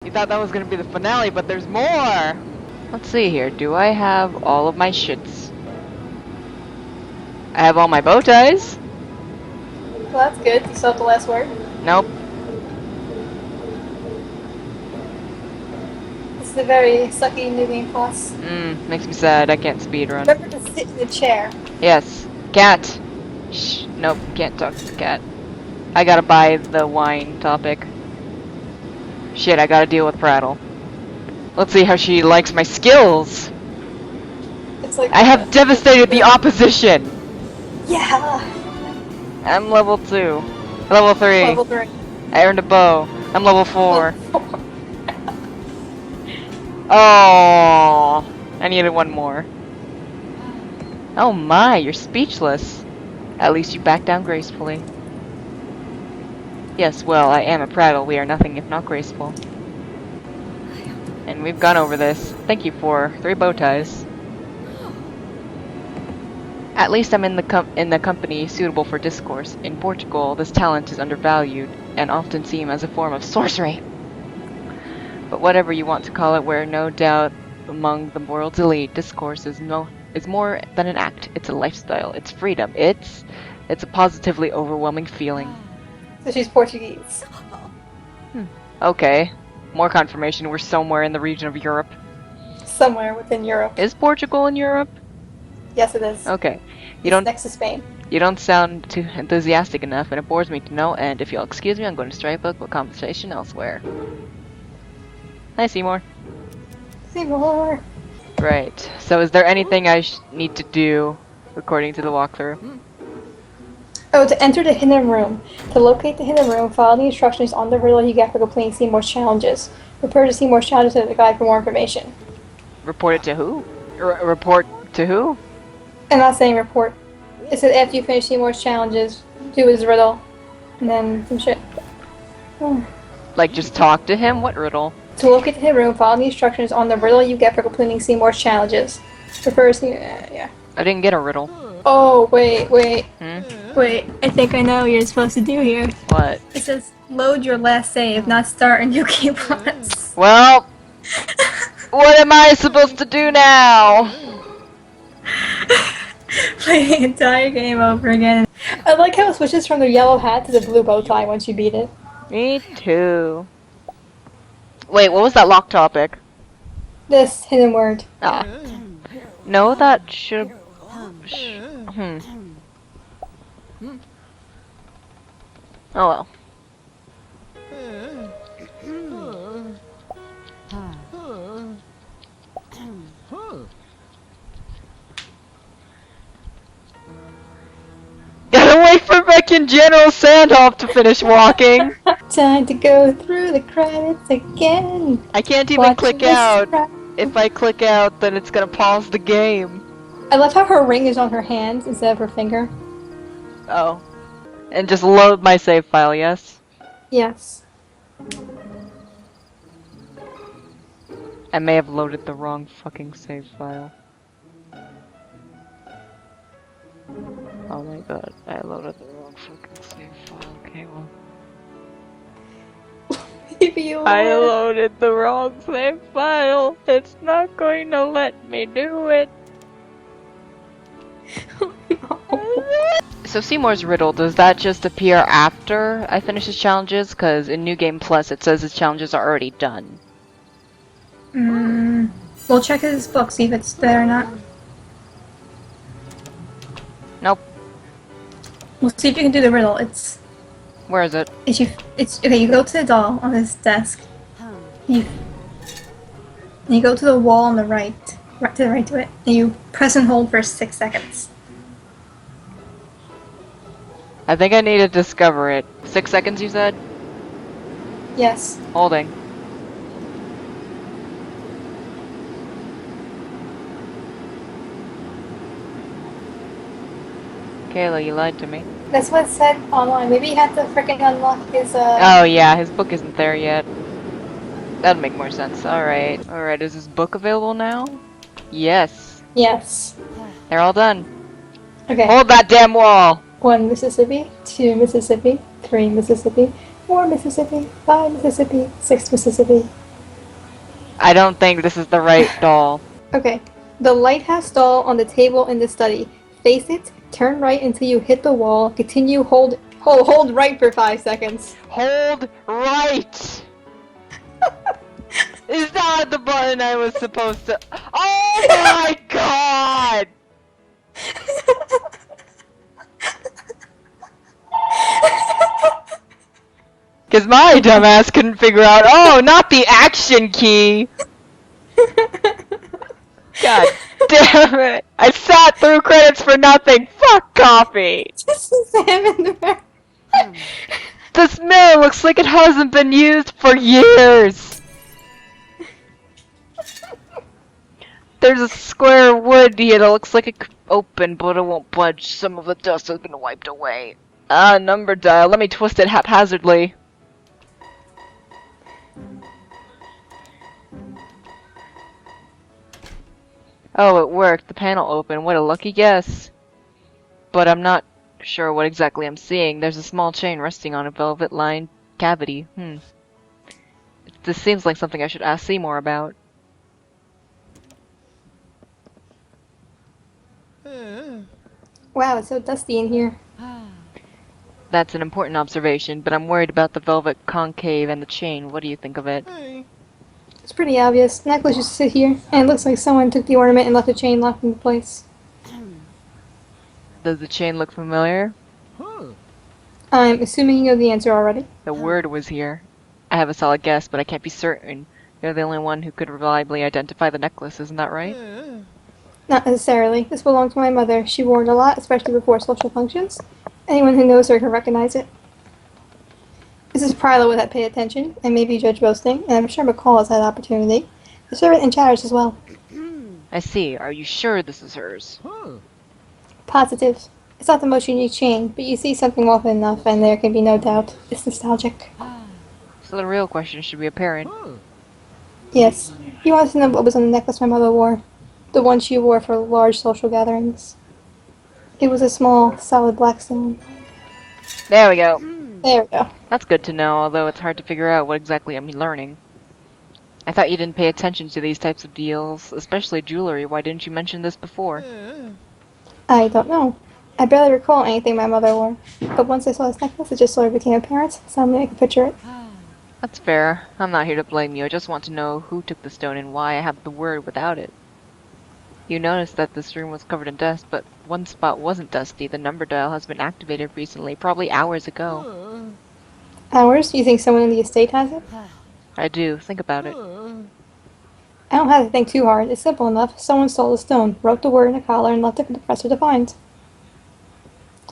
You thought that was gonna be the finale, but there's more! Let's see here. Do I have all of my shits? I have all my bow ties. Well, that's good. You still have the last word. Nope. This is a very sucky new game plus. Makes me sad. I can't speedrun. Remember to sit in the chair. Yes. Cat. Shh. Nope. Can't talk to the cat. I gotta buy the wine topic. Shit, I gotta deal with Prattle. Let's see how she likes my skills. It's like I have devastated the opposition. Yeah. I'm level 2. Level 3. Level 3. I earned a bow. I'm level 4. Oh, I needed one more. Oh my, you're speechless. At least you back down gracefully. Yes, well, I am a prattle. We are nothing if not graceful. And we've gone over this. Thank you for 3 bow ties. At least I'm in the company suitable for discourse. In Portugal, this talent is undervalued and often seen as a form of sorcery. But whatever you want to call it, we're no doubt among the world's elite. Discourse is more than an act. It's a lifestyle. It's freedom. It's a positively overwhelming feeling. So she's Portuguese. Okay. More confirmation. We're somewhere in the region of Europe. Somewhere within Europe. Is Portugal in Europe? Yes, it is. Okay. It's next to Spain. You don't sound too enthusiastic enough, and it bores me to no end. If you'll excuse me, I'm going to strike up a conversation elsewhere. Hi, Seymour. Seymour. Right. So is there anything I need to do according to the walkthrough? Oh, to enter the hidden room. To locate the hidden room, follow the instructions on the riddle you get for completing Seymour's challenges. Refer to Seymour's challenges in the guide for more information. Report it to who? Report to who? I'm not saying report. It says after you finish Seymour's challenges, do his riddle, and then some shit. Like just talk to him? What riddle? To locate the hidden room, follow the instructions on the riddle you get for completing Seymour's challenges. Refer to yeah. I didn't get a riddle. Oh, wait. Wait, Hmm? I think I know what you're supposed to do here. What? It says, load your last save, not start a new game plus. Well, what am I supposed to do now? Play the entire game over again. I like how it switches from the yellow hat to the blue bow tie once you beat it. Me too. Wait, what was that lock topic? This hidden word. Ah. No, that should... Oh well. Gotta wait for fucking General Sandhoff to finish walking. Time to go through the credits again. I can't even Watch click this out. ride. If I click out, then it's gonna pause the game. I love how her ring is on her hand instead of her finger. Oh. And just load my save file, yes? Yes. I may have loaded the wrong fucking save file. Oh my god, I loaded the wrong fucking save file. Okay, well. Maybe you I are. loaded the wrong save file. It's not going to let me do it. So Seymour's riddle, does that just appear after I finish his challenges? Because in New Game Plus it says his challenges are already done. We'll check his book, see if it's there or not. Nope. We'll see if you can do the riddle. Where is it? It's okay. You go to the doll on his desk. You go to the wall on the right to the right to it, and you press and hold for 6 seconds. I think I need to discover it. 6 seconds, you said? Yes. Holding. Kayla, you lied to me. That's what it said online. Maybe you had to freaking unlock his Oh yeah, his book isn't there yet. That'd make more sense. Alright. Alright, is his book available now? Yes. Yes. They're all done. Okay. Hold that damn wall! 1 Mississippi, 2 Mississippi, 3 Mississippi, 4 Mississippi, 5 Mississippi, 6 Mississippi, I don't think this is the right doll. Okay. The lighthouse doll on the table in the study. Face it, turn right until you hit the wall, continue hold right for 5 seconds. Hold right! Is that the button I was supposed to- Oh my god! Cause my dumbass couldn't figure out, oh, not the action key! God damn it! I sat through credits for nothing! Fuck coffee! Just Sam in the back. This mirror looks like it hasn't been used for years! There's a square of wood here that looks like it could open, but it won't budge. Some of the dust has been wiped away. Ah, number dial. Let me twist it haphazardly. Oh, it worked. The panel opened. What a lucky guess. But I'm not sure what exactly I'm seeing. There's a small chain resting on a velvet-lined cavity. This seems like something I should ask Seymour about. Wow, it's so dusty in here. That's an important observation, but I'm worried about the velvet concave and the chain. What do you think of it? It's pretty obvious. The necklace used to sit here, and it looks like someone took the ornament and left the chain locked into place. Does the chain look familiar? I'm assuming you know the answer already. The word was here. I have a solid guess, but I can't be certain. You're the only one who could reliably identify the necklace, isn't that right? Not necessarily. This belonged to my mother. She wore it a lot, especially before social functions. Anyone who knows her can recognize it. Mrs. Pryla would have paid attention, and maybe Judge Boasting, and I'm sure McCall has had opportunity. The servant and Chatters as well. I see. Are you sure this is hers? Positive. It's not the most unique chain, but you see something often enough, and there can be no doubt. It's nostalgic. So the real question should be apparent. Yes. You want to know what was on the necklace my mother wore? The one she wore for large social gatherings. It was a small, solid black stone. There we go. There we go. That's good to know, although it's hard to figure out what exactly I'm learning. I thought you didn't pay attention to these types of deals, especially jewelry. Why didn't you mention this before? I don't know. I barely recall anything my mother wore. But once I saw this necklace, it just sort of became apparent. Suddenly I could picture it. That's fair. I'm not here to blame you. I just want to know who took the stone and why I have the word without it. You noticed that this room was covered in dust, but one spot wasn't dusty. The number dial has been activated recently, probably hours ago. Ours? You think someone in the estate has it? I do. Think about it. I don't have to think too hard. It's simple enough. Someone stole the stone, wrote the word in a collar, and left it for the professor to find.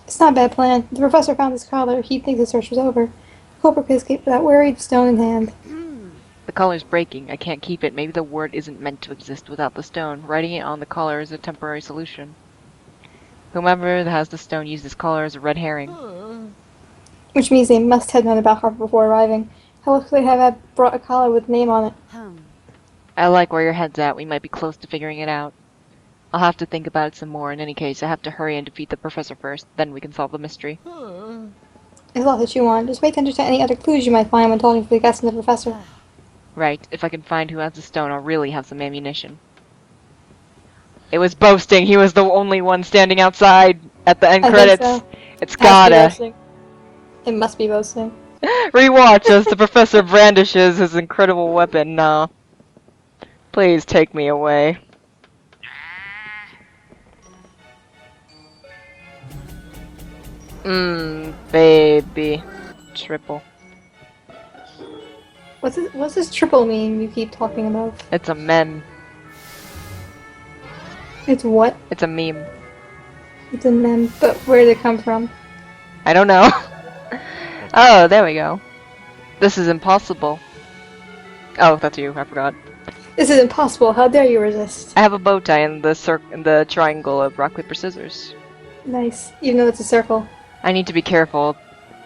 It's not a bad plan. If the professor found this collar, he'd think the search was over. The culprit could escape without worry, the stone in hand. The collar's breaking. I can't keep it. Maybe the word isn't meant to exist without the stone. Writing it on the collar is a temporary solution. Whomever has the stone used this collar as a red herring. Which means they must have known about Harper before arriving. How else could they have brought a collar with a name on it? I like where your head's at. We might be close to figuring it out. I'll have to think about it some more. In any case, I have to hurry and defeat the professor first. Then we can solve the mystery. There's a lot that you want. Just pay attention to any other clues you might find when talking to the guests and the professor. Right. If I can find who has the stone, I'll really have some ammunition. It was boasting. He was the only one standing outside at the end credits. So. It's gotta. It must be boasting. Rewatch as the professor brandishes his incredible weapon. No. Please take me away. Baby. Triple. What's this triple mean you keep talking about? It's a meme. It's what? It's a meme. It's a mem, but where did it come from? I don't know. Oh, there we go. This is impossible. Oh, that's you. I forgot. This is impossible. How dare you resist? I have a bow tie in the triangle of rock, paper, scissors. Nice. Even though it's a circle. I need to be careful.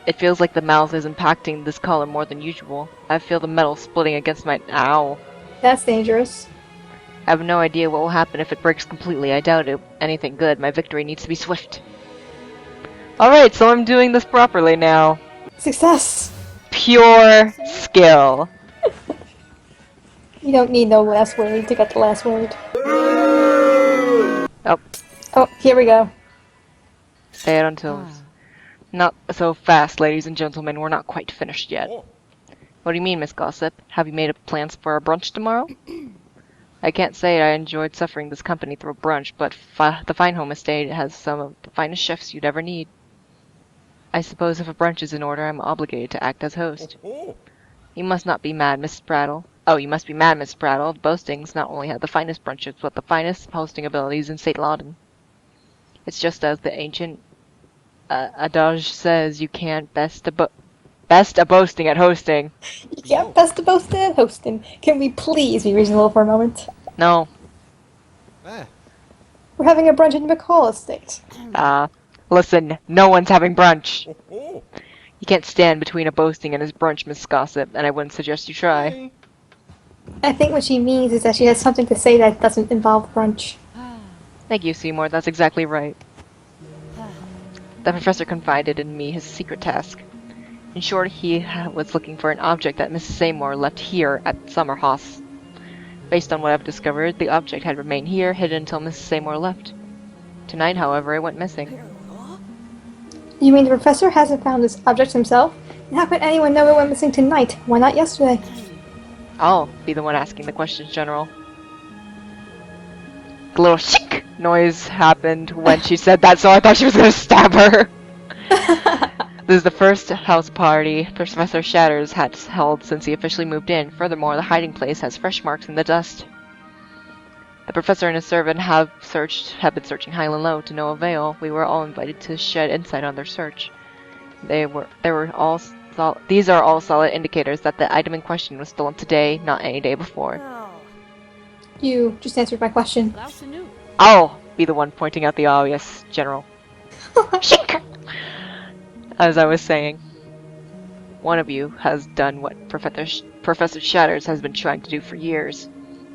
It feels like the mouth is impacting this collar more than usual. I feel the metal splitting against my... Ow. That's dangerous. I have no idea what will happen if it breaks completely. I doubt it. Anything good. My victory needs to be swift. Alright, so I'm doing this properly now. Success! Pure skill. You don't need no last word to get the last word. Oh, Oh, here we go. stay on toes. Not so fast, ladies and gentlemen. We're not quite finished yet. What do you mean, Miss Gossip? Have you made up plans for a brunch tomorrow? I can't say I enjoyed suffering this company through a brunch, but the Fine Home Estate has some of the finest chefs you'd ever need. I suppose if a brunch is in order, I'm obligated to act as host. You must not be mad, Miss Prattle. Oh, you must be mad, Miss Prattle. Boastings not only have the finest brunches, but the finest hosting abilities in St. Lauden. It's just as the ancient adage says, you can't best a boasting at hosting. Yeah, best of both and hosting. Can we please be reasonable for a moment? No. We're having a brunch in McCall Estate. Listen, no one's having brunch. You can't stand between a boasting and his brunch, Miss Gossip, and I wouldn't suggest you try. I think what she means is that she has something to say that doesn't involve brunch. Thank you, Seymour. That's exactly right. The professor confided in me his secret task. In short, he was looking for an object that Mrs. Seymour left here at Summer House. Based on what I've discovered, the object had remained here, hidden until Mrs. Seymour left. Tonight, however, it went missing. You mean the professor hasn't found this object himself? And how could anyone know it went missing tonight? Why not yesterday? I'll be the one asking the questions, General. The little shick noise happened when she said that, so I thought she was going to stab her. This is the first house party Professor Shatters has held since he officially moved in. Furthermore, the hiding place has fresh marks in the dust. The professor and his servant have been searching high and low to no avail. We were all invited to shed insight on their search. These are all solid indicators that the item in question was stolen today, not any day before. You just answered my question. I'll be the one pointing out the obvious, General. As I was saying, one of you has done what Professor Shatters has been trying to do for years.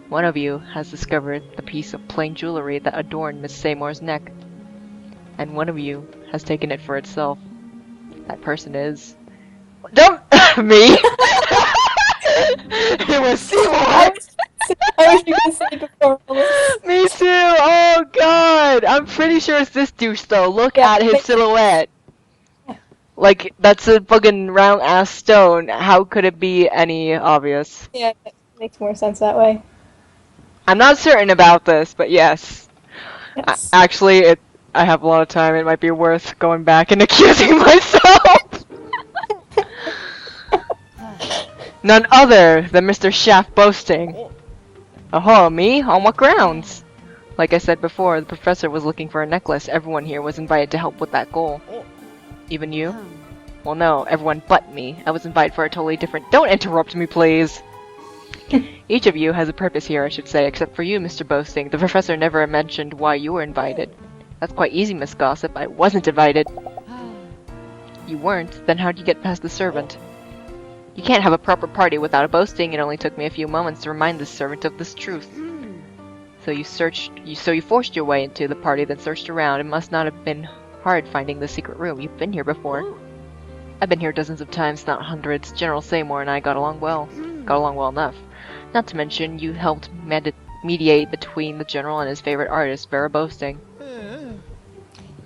One of you has discovered the piece of plain jewelry that adorned Miss Seymour's neck. And one of you has taken it for itself. That person is... Don't... me! It was Seymour! I was going to say before. Me too! Oh god! I'm pretty sure it's this douche though. Look at his silhouette. Like, that's a fucking round ass stone. How could it be any obvious? Yeah, it makes more sense that way. I'm not certain about this, but yes. Yes. Actually, I have a lot of time. It might be worth going back and accusing myself. None other than Mr. Shaft boasting. Oh, me? On what grounds? Like I said before, the professor was looking for a necklace. Everyone here was invited to help with that goal. Even you? Well, no, everyone but me. I was invited for a totally different... Don't interrupt me, please! Each of you has a purpose here, I should say, except for you, Mr. Boasting. The professor never mentioned why you were invited. That's quite easy, Miss Gossip. I wasn't invited. You weren't? Then how'd you get past the servant? You can't have a proper party without a boasting. It only took me a few moments to remind the servant of this truth. So you forced your way into the party, then searched around. It must not have been hard finding the secret room. You've been here before. I've been here dozens of times, not hundreds. General Seymour and I got along well. Got along well enough. Not to mention, you helped mediate between the general and his favorite artist, Vera Boasting.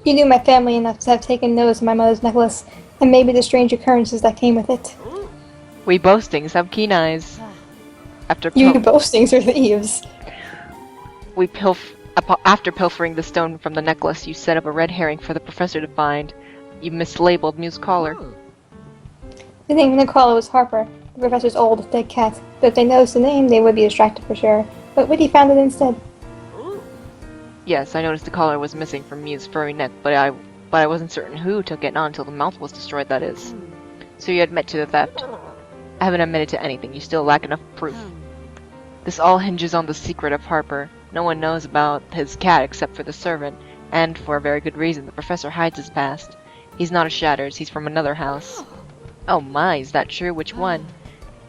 You knew my family enough to have taken notice of my mother's necklace, and maybe the strange occurrences that came with it. We Boastings have keen eyes. After Boastings are thieves. After pilfering the stone from the necklace, you set up a red herring for the professor to find. You mislabeled Muse Collar. The name of the caller was Harper, the professor's old, dead cat. But if they noticed the name, they would be distracted for sure. But Whitty found it instead. Yes, I noticed the collar was missing from Muse's furry neck, but I wasn't certain who took it, not until the mouth was destroyed, that is. So you admit to the theft. I haven't admitted to anything. You still lack enough proof. This all hinges on the secret of Harper. No one knows about his cat except for the servant, and for a very good reason. The professor hides his past. He's not a Shatters, he's from another house. Oh my, is that true? Which one?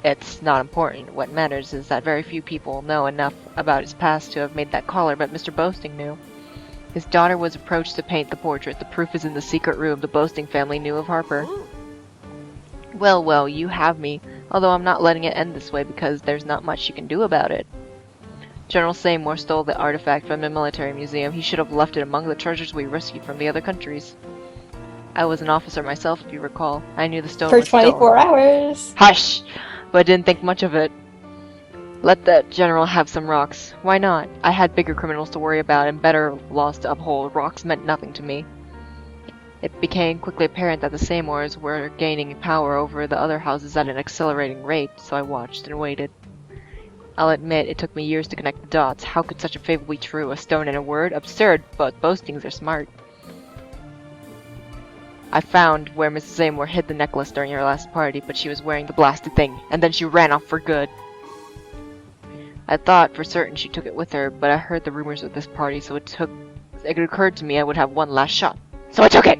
It's not important. What matters is that very few people know enough about his past to have made that collar, but Mr. Boasting knew. His daughter was approached to paint the portrait. The proof is in the secret room. The Boasting family knew of Harper. Well, well, you have me. Although I'm not letting it end this way because there's not much you can do about it. General Seymour stole the artifact from the military museum. He should have left it among the treasures we rescued from the other countries. I was an officer myself, if you recall. I knew the stone For was stolen. 24 hours. Hush! But I didn't think much of it. Let the general have some rocks. Why not? I had bigger criminals to worry about and better laws to uphold. Rocks meant nothing to me. It became quickly apparent that the Seymours were gaining power over the other houses at an accelerating rate, so I watched and waited. I'll admit, it took me years to connect the dots. How could such a fable be true? A stone and a word? Absurd, but boastings are smart. I found where Mrs. Seymour hid the necklace during her last party, but she was wearing the blasted thing, and then she ran off for good. I thought for certain she took it with her, but I heard the rumors of this party, so it occurred to me I would have one last shot. So I took it!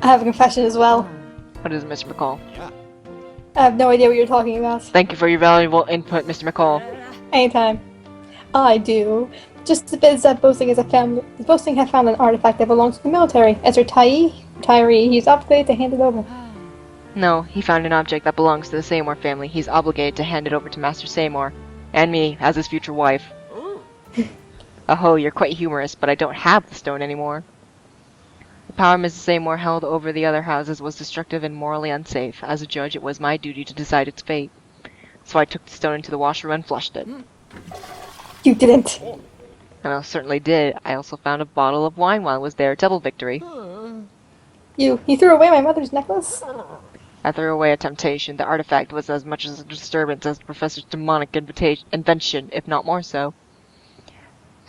I have a confession as well. What is it, Mr. McCall? I have no idea what you're talking about. Thank you for your valuable input, Mr. McCall. Anytime. I do. Just a bit that Boasting had found an artifact that belongs to the military. As retiree, he's obligated to hand it over. No, he found an object that belongs to the Seymour family. He's obligated to hand it over to Master Seymour. And me, as his future wife. Oh, you're quite humorous, but I don't have the stone anymore. The power Mrs. Seymour held over the other houses was destructive and morally unsafe. As a judge, it was my duty to decide its fate. So I took the stone into the washroom and flushed it. You didn't. And I certainly did. I also found a bottle of wine while I was there. Double victory. You threw away my mother's necklace? I threw away a temptation. The artifact was as much as a disturbance as the professor's demonic invention, if not more so.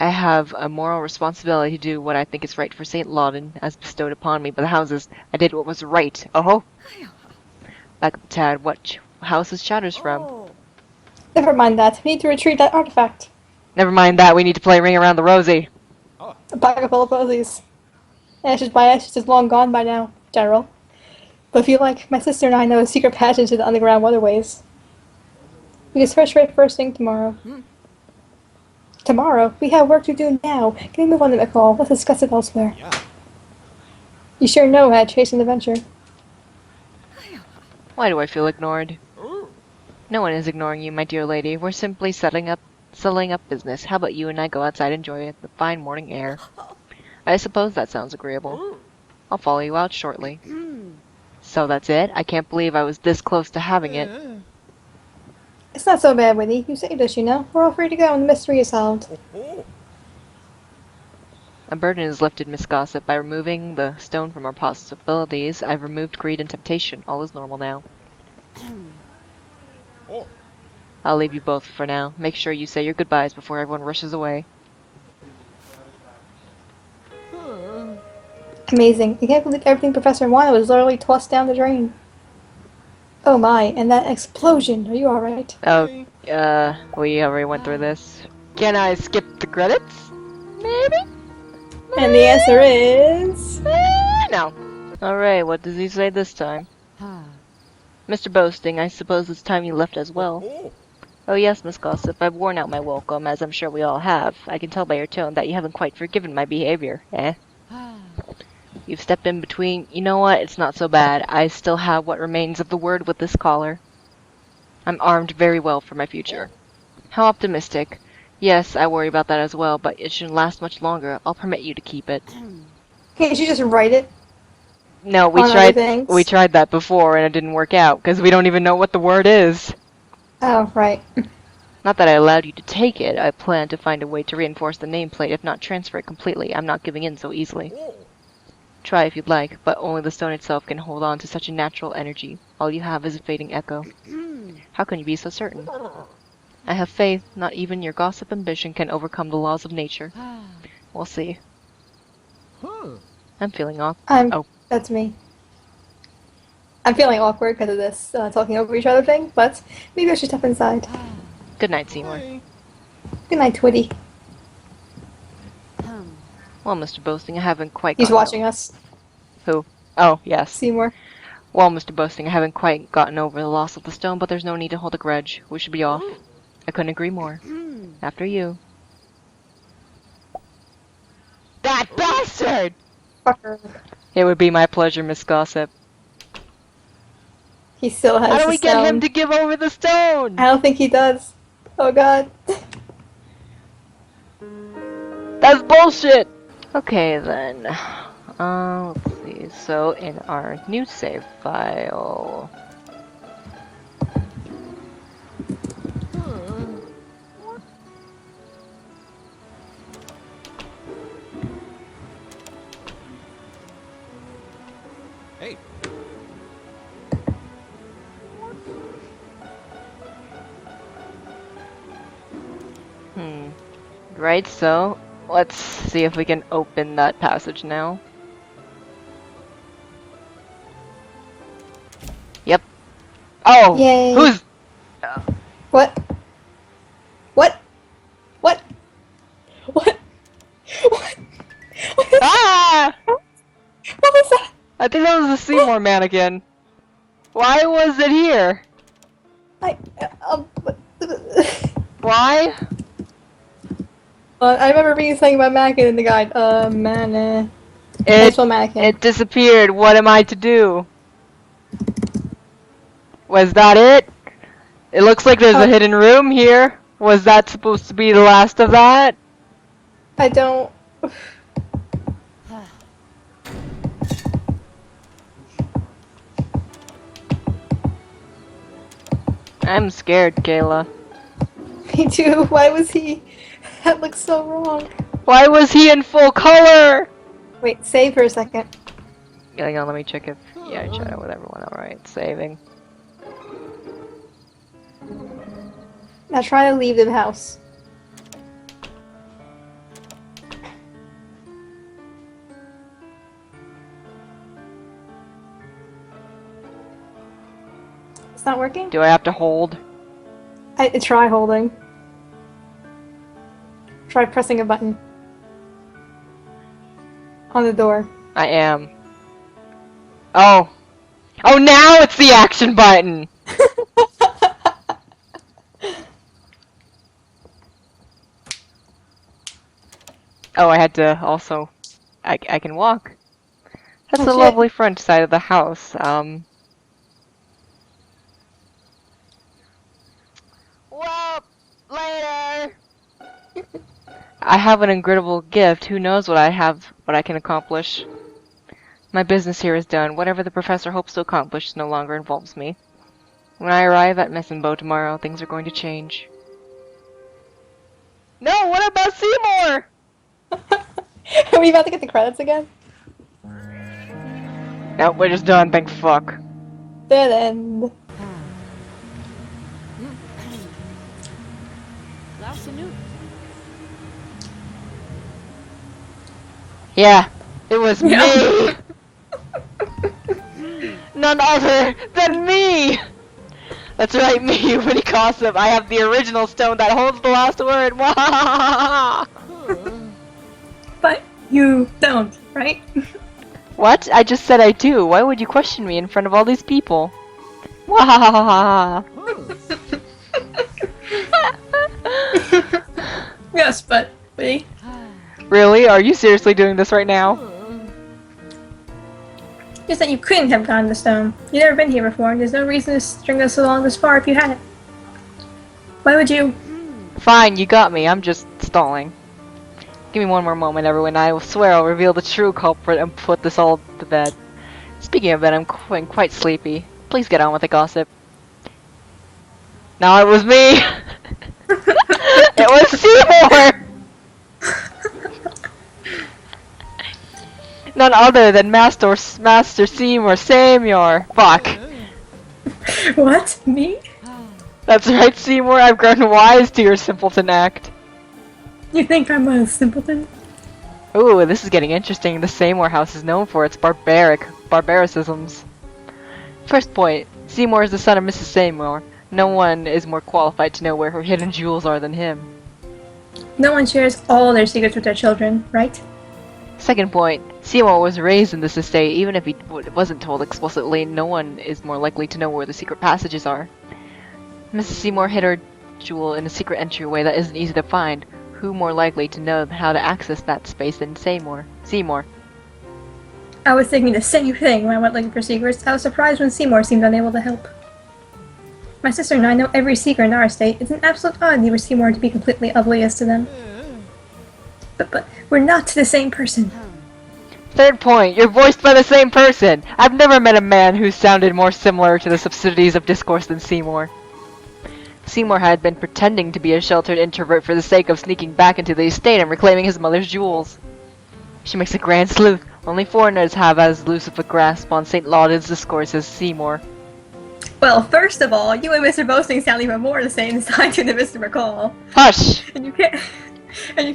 I have a moral responsibility to do what I think is right for St. Laudon, as bestowed upon me by the houses. I did what was right. Oh-ho! Back up, Tad. What house is Chatters from? Never mind that. We need to retrieve that artifact. Never mind that. We need to play Ring Around the Rosie. A bag full of posies. Ashes by ashes is long gone by now, General. But if you like, my sister and I know a secret passage to the underground waterways. We can search for it first thing tomorrow. Tomorrow? We have work to do now. Can we move on to McCall? Let's discuss it elsewhere. You sure know how to chase an adventure. Why do I feel ignored? No one is ignoring you, my dear lady. We're simply selling up business. How about you and I go outside and enjoy the fine morning air? I suppose that sounds agreeable. I'll follow you out shortly. So that's it? I can't believe I was this close to having it. It's not so bad, Winnie. You saved us, you know. We're all free to go and the mystery is solved. A burden is lifted, Miss Gossip. By removing the stone from our possibilities, I've removed greed and temptation. All is normal now. I'll leave you both for now. Make sure you say your goodbyes before everyone rushes away. Amazing. I can't believe everything Professor wanted was literally tossed down the drain. Oh my, and that explosion. Are you alright? Oh, we already went through this. Can I skip the credits? Maybe? And the answer is... No. Alright, what does he say this time? Mr. Boasting, I suppose it's time you left as well. Oh yes, Miss Gossip, I've worn out my welcome, as I'm sure we all have. I can tell by your tone that you haven't quite forgiven my behavior, eh? You've stepped in between. You know what? It's not so bad. I still have what remains of the word with this collar. I'm armed very well for my future. How optimistic. Yes, I worry about that as well, but it shouldn't last much longer. I'll permit you to keep it. Can't you just write it? No, we tried that before and it didn't work out, because we don't even know what the word is. Oh, right. Not that I allowed you to take it. I plan to find a way to reinforce the nameplate, if not transfer it completely. I'm not giving in so easily. Try if you'd like, but only the stone itself can hold on to such a natural energy. All you have is a fading echo. How can you be so certain? I have faith. Not even your gossip ambition can overcome the laws of nature. We'll see. I'm feeling off. That's me. I'm feeling awkward because of this talking over each other thing, but maybe I should step inside. Good night, Seymour. Good night, Twitty. Well, Mr. Boasting, I haven't quite He's watching us. Who? Oh, yes. Seymour. Well, Mr. Boasting, I haven't quite gotten over the loss of the stone, but there's no need to hold a grudge. We should be off. I couldn't agree more. After you. That bastard! Fucker. It would be my pleasure, Miss Gossip. He still How has do the we get him stone. to give over the stone? I don't think he does. Oh god. That's bullshit! Okay then. Let's see. So in our new save file. Hey. Right, so let's see if we can open that passage now. Yep. Oh! Yay. Who's... What? What? What? What? What? What? Ah! What was that? I think that was the Seymour mannequin. Why was it here? I, Why? I remember reading something about mannequin in the guide. Mannequin. Mannequin. It disappeared. What am I to do? Was that it? It looks like there's a hidden room here. Was that supposed to be the last of that? I don't. I'm scared, Kayla. Me too. Why was he? That looks so wrong. Why was he in full color? Wait, save for a second. Hang on, let me check if... Yeah, I chat it with everyone. Alright, saving. Now try to leave the house. It's not working? Do I have to hold? I try holding. Try pressing a button. On the door. I am. Oh. Oh, now it's the action button! Oh, I had to also... I can walk. That's Oh, the shit. lovely front side of the house. Well, later! I have an incredible gift. Who knows what I can accomplish. My business here is done. Whatever the professor hopes to accomplish no longer involves me. When I arrive at Messenbo tomorrow, things are going to change. No, what about Seymour? Are we about to get the credits again? No, we're just done, thank fuck. Dead end. Yeah, it was me! None other than me! That's right, me, Winnie Gossip. I have the original stone that holds the last word. But you don't, right? What? I just said I do. Why would you question me in front of all these people? Wahahaha. Yes, but we. Really? Are you seriously doing this right now? Just that you couldn't have gotten the stone. You've never been here before, and there's no reason to string us along this far if you had it. Why would you? Fine, you got me. I'm just stalling. Give me one more moment, everyone. I will swear I'll reveal the true culprit and put this all to bed. Speaking of that, I'm quite sleepy. Please get on with the gossip. No, it was me! It was Seymour! None other than Master Seymour. Fuck. What? Me? That's right, Seymour. I've grown wise to your simpleton act. You think I'm a simpleton? Ooh, this is getting interesting. The Seymour house is known for its barbaricisms. First point, Seymour is the son of Mrs. Seymour. No one is more qualified to know where her hidden jewels are than him. No one shares all their secrets with their children, right? Second point, Seymour was raised in this estate. Even if he wasn't told explicitly, no one is more likely to know where the secret passages are. Mrs. Seymour hid her jewel in a secret entryway that isn't easy to find. Who more likely to know how to access that space than Seymour? I was thinking the same thing when I went looking for secrets. I was surprised when Seymour seemed unable to help. My sister and I know every secret in our estate. It's an absolute oddity for Seymour to be completely oblivious to them. But we're not the same person. Third point, you're voiced by the same person. I've never met a man who sounded more similar to the subsidies of discourse than Seymour. Seymour had been pretending to be a sheltered introvert for the sake of sneaking back into the estate and reclaiming his mother's jewels. She makes a grand sleuth. Only foreigners have as loose of a grasp on St. Lauden's discourse as Seymour. Well, first of all, you and Mr. Boasting sound even more the same as I do to Mr. McCall. Hush! And you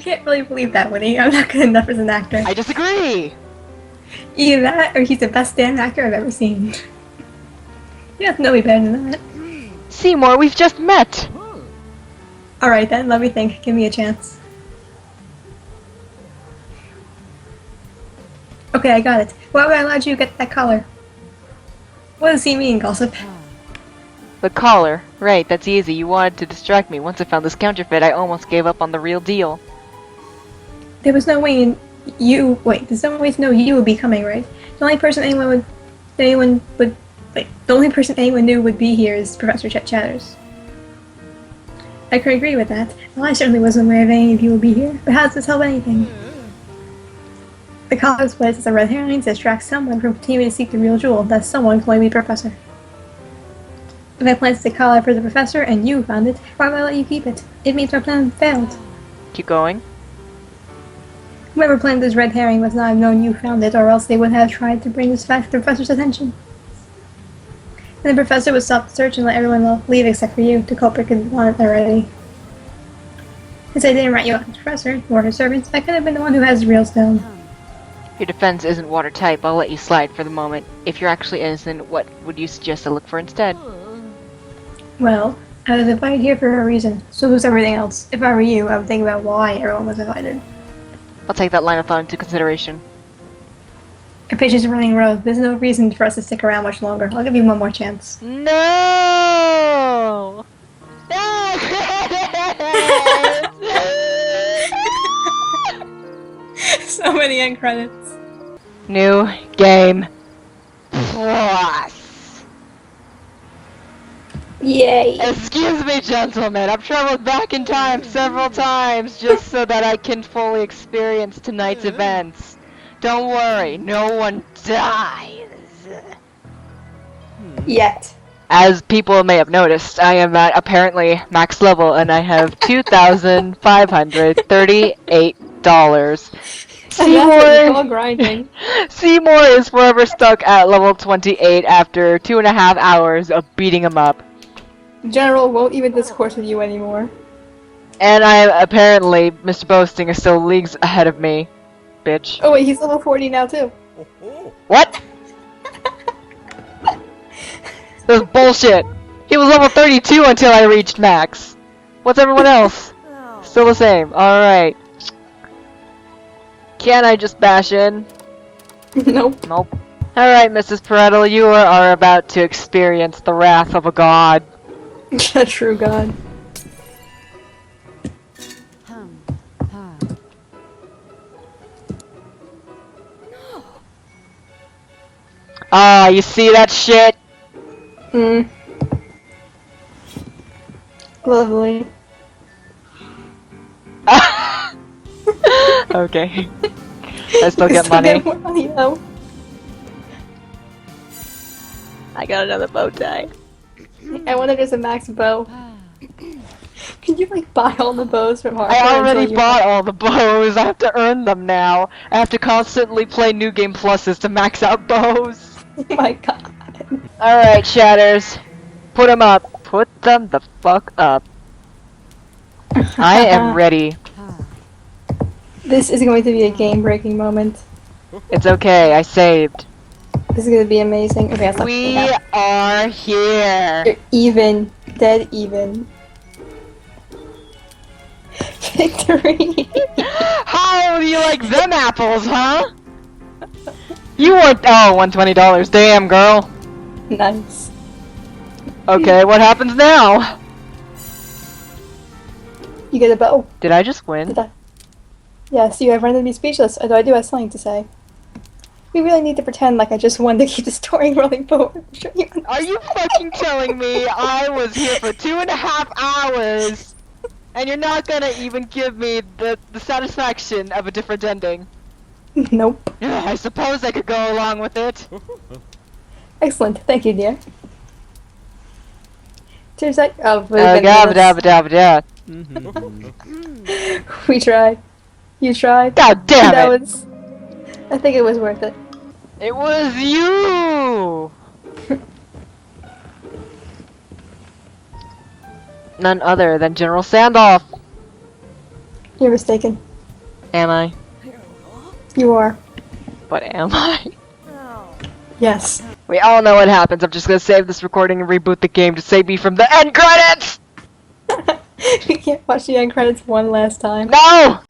can't really believe that, Winnie. I'm not good enough as an actor. I disagree! Either that, or he's the best damn actor I've ever seen. You have to know me better than that. Seymour, we've just met! Alright then, let me think. Give me a chance. Okay, I got it. Why would I allow you to get that collar? What does he mean, gossip? The collar. Right, that's easy. You wanted to distract me. Once I found this counterfeit, I almost gave up on the real deal. There was no way there's no way to know you would be coming, right? The only person anyone knew would be here is Professor Chatters. I could agree with that. Well, I certainly wasn't aware of any of you would be here, but how does this help anything? The collar's place is a red herring to distract someone from continuing to seek the real jewel. That someone can only be Professor. If I planted the collar for the Professor and you found it, why would I let you keep it? It means my plan failed. Keep going. Whoever planted this red herring must not have known you found it, or else they would have tried to bring this fact to the Professor's attention. And the Professor would stop the search and let everyone leave except for you. The culprit could want it already. Since I didn't write you out as Professor, or his servants, I could have been the one who has the real stone. Your defense isn't watertight, I'll let you slide for the moment. If you're actually innocent, what would you suggest I look for instead? Well, I was invited here for a reason, so who's everything else? If I were you, I would think about why everyone was invited. I'll take that line of thought into consideration. Our patience is running low. There's no reason for us to stick around much longer. I'll give you one more chance. No! So many end credits. New game plus. Yay! Excuse me, gentlemen. I've traveled back in time several times just so that I can fully experience tonight's events. Don't worry, no one dies. Yet. As people may have noticed, I am at apparently max level and I have $2,538. Seymour, grinding. Seymour is forever stuck at level 28 after 2.5 hours of beating him up. General won't even discourse with you anymore. And apparently, Mr. Boasting is still leagues ahead of me. Bitch. Oh wait, he's level 40 now too. What? This is bullshit. He was level 32 until I reached max. What's everyone else? Still the same. Alright. Can I just bash in? Nope. Nope. Alright, Mrs. Paretto, you are about to experience the wrath of a god. A true god. Ah, you see that shit? Lovely. Okay. I still get money. More money though. I got another bow tie. I wonder if there's a max bow. Can you like buy all the bows from Harper? I already bought all the bows. I have to earn them now. I have to constantly play new game pluses to max out bows. Oh my god. Alright, Shatters. Put them up. Put them the fuck up. I am ready. This is going to be a game-breaking moment. It's okay, I saved. This is going to be amazing. Okay, I'll stop. We are here. You're even. Dead even. Victory! How do you like them apples, huh? You want $120. Damn, girl. Nice. Okay, what happens now? You get a bow. Did I just win? Yes, you have rendered me speechless, although I do have something to say. We really need to pretend like I just wanted to keep the story rolling forward. I'm sure you Are you fucking telling me I was here for 2.5 hours and you're not gonna even give me the satisfaction of a different ending? Nope. I suppose I could go along with it. Excellent. Thank you, dear. Turns out, we've been through Gabba. this. We tried. You tried. God damn That it! was. I think it was worth it. It was you! None other than General Sandolph. You're mistaken. Am I? You are. But am I? Yes. We all know what happens. I'm just gonna save this recording and reboot the game to save me from the end credits! We can't watch the end credits one last time. No!